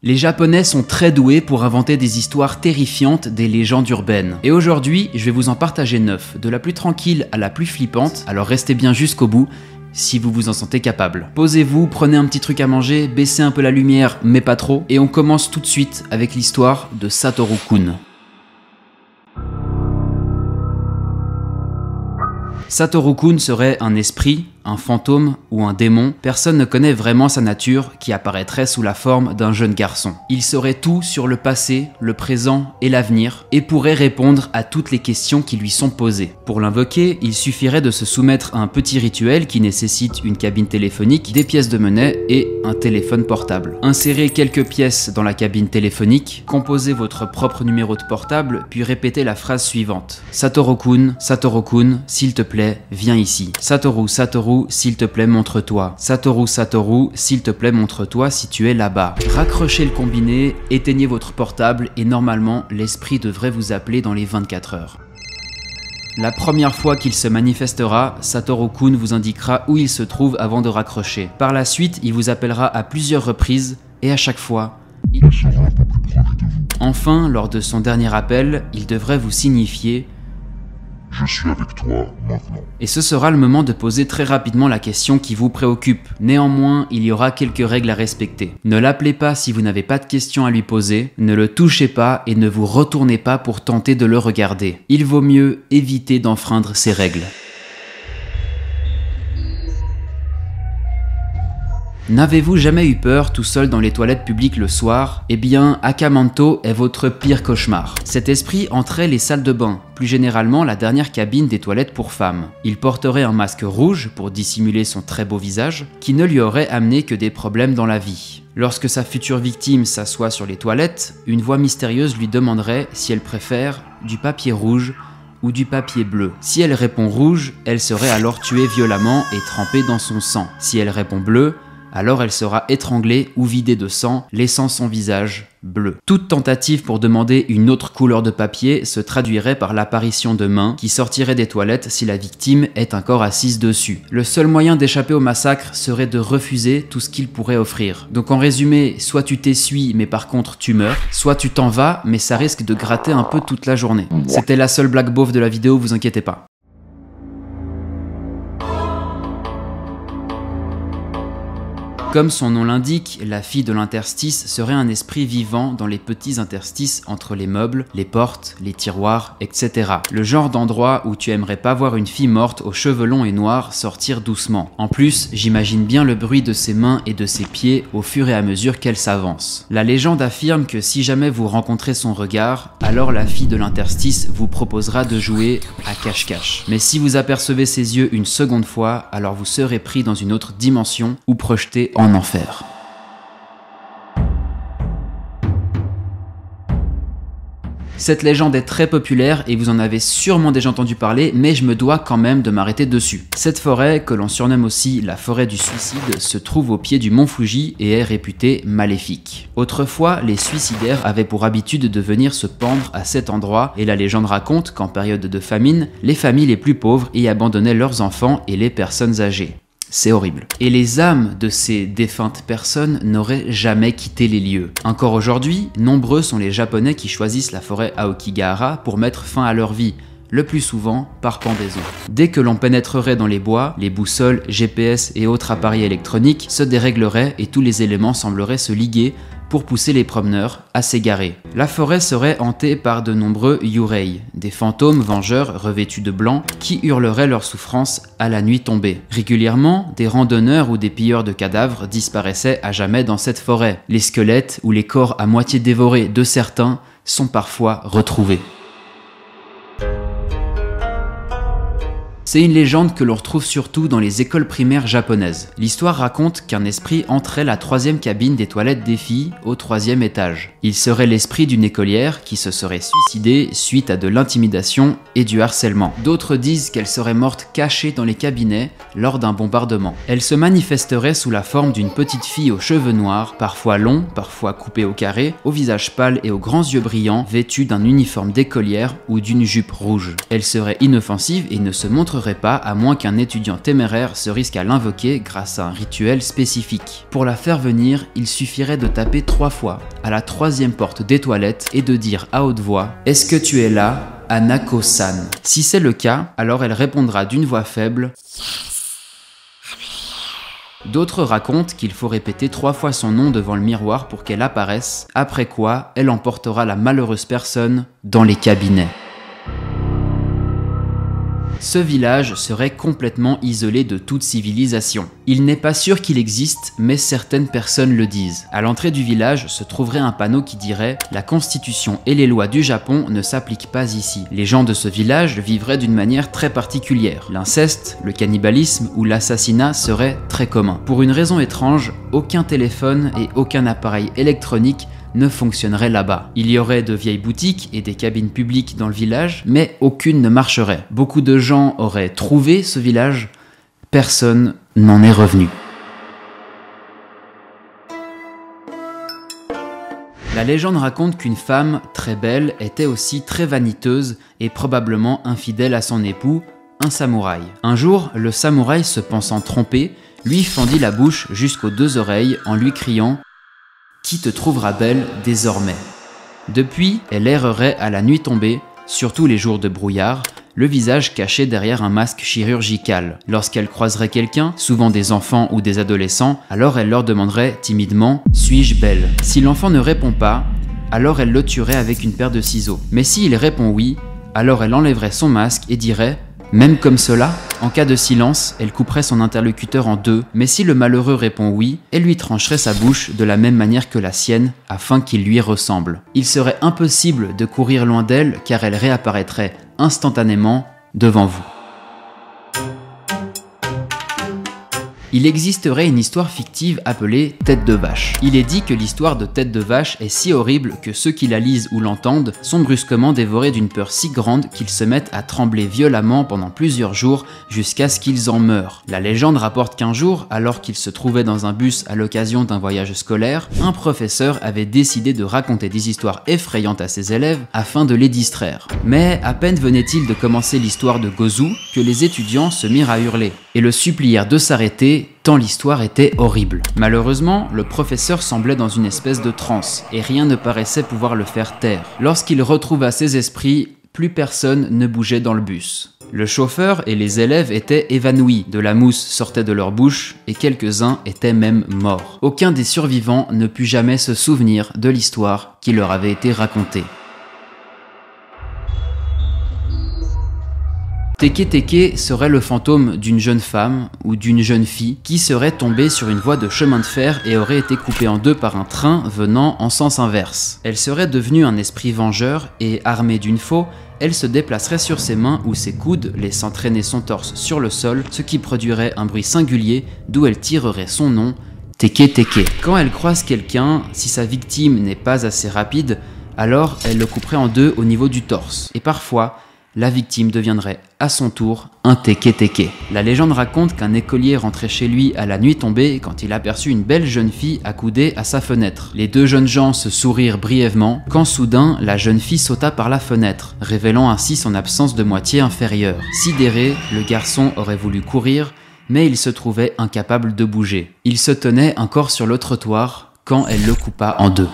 Les Japonais sont très doués pour inventer des histoires terrifiantes, des légendes urbaines. Et aujourd'hui, je vais vous en partager 9, de la plus tranquille à la plus flippante, alors restez bien jusqu'au bout, si vous vous en sentez capable. Posez-vous, prenez un petit truc à manger, baissez un peu la lumière, mais pas trop, et on commence tout de suite avec l'histoire de Satoru-kun. Satoru-kun serait un esprit, un fantôme ou un démon, personne ne connaît vraiment sa nature qui apparaîtrait sous la forme d'un jeune garçon. Il saurait tout sur le passé, le présent et l'avenir et pourrait répondre à toutes les questions qui lui sont posées. Pour l'invoquer, il suffirait de se soumettre à un petit rituel qui nécessite une cabine téléphonique, des pièces de monnaie et un téléphone portable. Insérez quelques pièces dans la cabine téléphonique, composez votre propre numéro de portable puis répétez la phrase suivante. Satoru-kun, Satoru-kun, s'il te plaît, viens ici. Satoru, Satoru, s'il te plaît, montre-toi. Satoru, Satoru, s'il te plaît, montre-toi si tu es là-bas. Raccrochez le combiné, éteignez votre portable et normalement, l'esprit devrait vous appeler dans les 24 heures. La première fois qu'il se manifestera, Satoru-kun vous indiquera où il se trouve avant de raccrocher. Par la suite, il vous appellera à plusieurs reprises et à chaque fois, il sera un peu plus proche de vous. Enfin, lors de son dernier appel, il devrait vous signifier « Je suis avec toi maintenant ». Et ce sera le moment de poser très rapidement la question qui vous préoccupe. Néanmoins, il y aura quelques règles à respecter. Ne l'appelez pas si vous n'avez pas de questions à lui poser, ne le touchez pas et ne vous retournez pas pour tenter de le regarder. Il vaut mieux éviter d'enfreindre ces règles. N'avez-vous jamais eu peur tout seul dans les toilettes publiques le soir? Eh bien, Akamanto est votre pire cauchemar. Cet esprit entrait les salles de bain, plus généralement la dernière cabine des toilettes pour femmes. Il porterait un masque rouge pour dissimuler son très beau visage, qui ne lui aurait amené que des problèmes dans la vie. Lorsque sa future victime s'assoit sur les toilettes, une voix mystérieuse lui demanderait si elle préfère du papier rouge ou du papier bleu. Si elle répond rouge, elle serait alors tuée violemment et trempée dans son sang. Si elle répond bleu, alors elle sera étranglée ou vidée de sang, laissant son visage bleu. Toute tentative pour demander une autre couleur de papier se traduirait par l'apparition de mains qui sortiraient des toilettes si la victime est encore assise dessus. Le seul moyen d'échapper au massacre serait de refuser tout ce qu'il pourrait offrir. Donc en résumé, soit tu t'essuies mais par contre tu meurs, soit tu t'en vas mais ça risque de gratter un peu toute la journée. C'était la seule blague beauf de la vidéo, vous inquiétez pas. Comme son nom l'indique, la fille de l'interstice serait un esprit vivant dans les petits interstices entre les meubles, les portes, les tiroirs, etc. Le genre d'endroit où tu aimerais pas voir une fille morte aux cheveux longs et noirs sortir doucement. En plus, j'imagine bien le bruit de ses mains et de ses pieds au fur et à mesure qu'elle s'avance. La légende affirme que si jamais vous rencontrez son regard, alors la fille de l'interstice vous proposera de jouer à cache-cache. Mais si vous apercevez ses yeux une seconde fois, alors vous serez pris dans une autre dimension ou projeté en enfer. Cette légende est très populaire et vous en avez sûrement déjà entendu parler, mais je me dois quand même de m'arrêter dessus. Cette forêt, que l'on surnomme aussi la forêt du suicide, se trouve au pied du mont Fuji et est réputée maléfique. Autrefois, les suicidaires avaient pour habitude de venir se pendre à cet endroit et la légende raconte qu'en période de famine, les familles les plus pauvres y abandonnaient leurs enfants et les personnes âgées. C'est horrible. Et les âmes de ces défuntes personnes n'auraient jamais quitté les lieux. Encore aujourd'hui, nombreux sont les Japonais qui choisissent la forêt Aokigahara pour mettre fin à leur vie, le plus souvent par pendaison. Dès que l'on pénétrerait dans les bois, les boussoles, GPS et autres appareils électroniques se dérégleraient et tous les éléments sembleraient se liguer pour pousser les promeneurs à s'égarer. La forêt serait hantée par de nombreux yurei, des fantômes vengeurs revêtus de blanc qui hurleraient leur souffrance à la nuit tombée. Régulièrement, des randonneurs ou des pilleurs de cadavres disparaissaient à jamais dans cette forêt. Les squelettes ou les corps à moitié dévorés de certains sont parfois retrouvés. C'est une légende que l'on retrouve surtout dans les écoles primaires japonaises. L'histoire raconte qu'un esprit entrait la troisième cabine des toilettes des filles au 3e étage. Il serait l'esprit d'une écolière qui se serait suicidée suite à de l'intimidation et du harcèlement. D'autres disent qu'elle serait morte cachée dans les cabinets lors d'un bombardement. Elle se manifesterait sous la forme d'une petite fille aux cheveux noirs, parfois longs, parfois coupés au carré, au visage pâle et aux grands yeux brillants, vêtue d'un uniforme d'écolière ou d'une jupe rouge. Elle serait inoffensive et ne se montre n'entrerait pas à moins qu'un étudiant téméraire se risque à l'invoquer grâce à un rituel spécifique. Pour la faire venir, il suffirait de taper 3 fois à la 3e porte des toilettes et de dire à haute voix « Est-ce que tu es là, Hanako-san ?» Si c'est le cas, alors elle répondra d'une voix faible. D'autres racontent qu'il faut répéter 3 fois son nom devant le miroir pour qu'elle apparaisse, après quoi elle emportera la malheureuse personne dans les cabinets. Ce village serait complètement isolé de toute civilisation. Il n'est pas sûr qu'il existe, mais certaines personnes le disent. À l'entrée du village se trouverait un panneau qui dirait « La constitution et les lois du Japon ne s'appliquent pas ici ». Les gens de ce village vivraient d'une manière très particulière. L'inceste, le cannibalisme ou l'assassinat seraient très communs. Pour une raison étrange, aucun téléphone et aucun appareil électronique ne fonctionnerait là-bas. Il y aurait de vieilles boutiques et des cabines publiques dans le village, mais aucune ne marcherait. Beaucoup de gens auraient trouvé ce village, personne n'en est revenu. La légende raconte qu'une femme très belle était aussi très vaniteuse et probablement infidèle à son époux, un samouraï. Un jour, le samouraï, se pensant trompé, lui fendit la bouche jusqu'aux 2 oreilles en lui criant « Qui te trouvera belle désormais ?» Depuis, elle errerait à la nuit tombée, surtout les jours de brouillard, le visage caché derrière un masque chirurgical. Lorsqu'elle croiserait quelqu'un, souvent des enfants ou des adolescents, alors elle leur demanderait timidement « Suis-je belle ?» Si l'enfant ne répond pas, alors elle le tuerait avec une paire de ciseaux. Mais s'il répond oui, alors elle enlèverait son masque et dirait « Même comme cela ?» En cas de silence, elle couperait son interlocuteur en 2, mais si le malheureux répond oui, elle lui trancherait sa bouche de la même manière que la sienne, afin qu'il lui ressemble. Il serait impossible de courir loin d'elle, car elle réapparaîtrait instantanément devant vous. Il existerait une histoire fictive appelée Tête de vache. Il est dit que l'histoire de Tête de vache est si horrible que ceux qui la lisent ou l'entendent sont brusquement dévorés d'une peur si grande qu'ils se mettent à trembler violemment pendant plusieurs jours jusqu'à ce qu'ils en meurent. La légende rapporte qu'un jour, alors qu'il se trouvait dans un bus à l'occasion d'un voyage scolaire, un professeur avait décidé de raconter des histoires effrayantes à ses élèves afin de les distraire. Mais à peine venait-il de commencer l'histoire de Gozu que les étudiants se mirent à hurler et le supplièrent de s'arrêter tant l'histoire était horrible. Malheureusement, le professeur semblait dans une espèce de transe, et rien ne paraissait pouvoir le faire taire. Lorsqu'il retrouva ses esprits, plus personne ne bougeait dans le bus. Le chauffeur et les élèves étaient évanouis, de la mousse sortait de leur bouche, et quelques-uns étaient même morts. Aucun des survivants ne put jamais se souvenir de l'histoire qui leur avait été racontée. Teke Teke serait le fantôme d'une jeune femme ou d'une jeune fille qui serait tombée sur une voie de chemin de fer et aurait été coupée en 2 par un train venant en sens inverse. Elle serait devenue un esprit vengeur et, armée d'une faux, elle se déplacerait sur ses mains ou ses coudes, laissant traîner son torse sur le sol, ce qui produirait un bruit singulier d'où elle tirerait son nom, Teke Teke. Quand elle croise quelqu'un, si sa victime n'est pas assez rapide, alors elle le couperait en 2 au niveau du torse. Et parfois, la victime deviendrait à son tour un Teke Teke. La légende raconte qu'un écolier rentrait chez lui à la nuit tombée quand il aperçut une belle jeune fille accoudée à sa fenêtre. Les 2 jeunes gens se sourirent brièvement quand soudain la jeune fille sauta par la fenêtre, révélant ainsi son absence de moitié inférieure. Sidéré, le garçon aurait voulu courir, mais il se trouvait incapable de bouger. Il se tenait encore sur le trottoir quand elle le coupa en 2.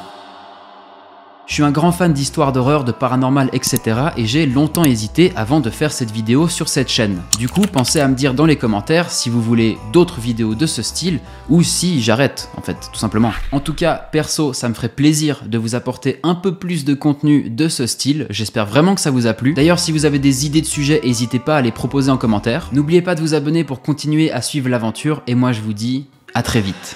Je suis un grand fan d'histoires d'horreur, de paranormal, etc. et j'ai longtemps hésité avant de faire cette vidéo sur cette chaîne. Du coup, pensez à me dire dans les commentaires si vous voulez d'autres vidéos de ce style ou si j'arrête, en fait, tout simplement. En tout cas, perso, ça me ferait plaisir de vous apporter un peu plus de contenu de ce style. J'espère vraiment que ça vous a plu. D'ailleurs, si vous avez des idées de sujets, n'hésitez pas à les proposer en commentaire. N'oubliez pas de vous abonner pour continuer à suivre l'aventure et moi je vous dis à très vite.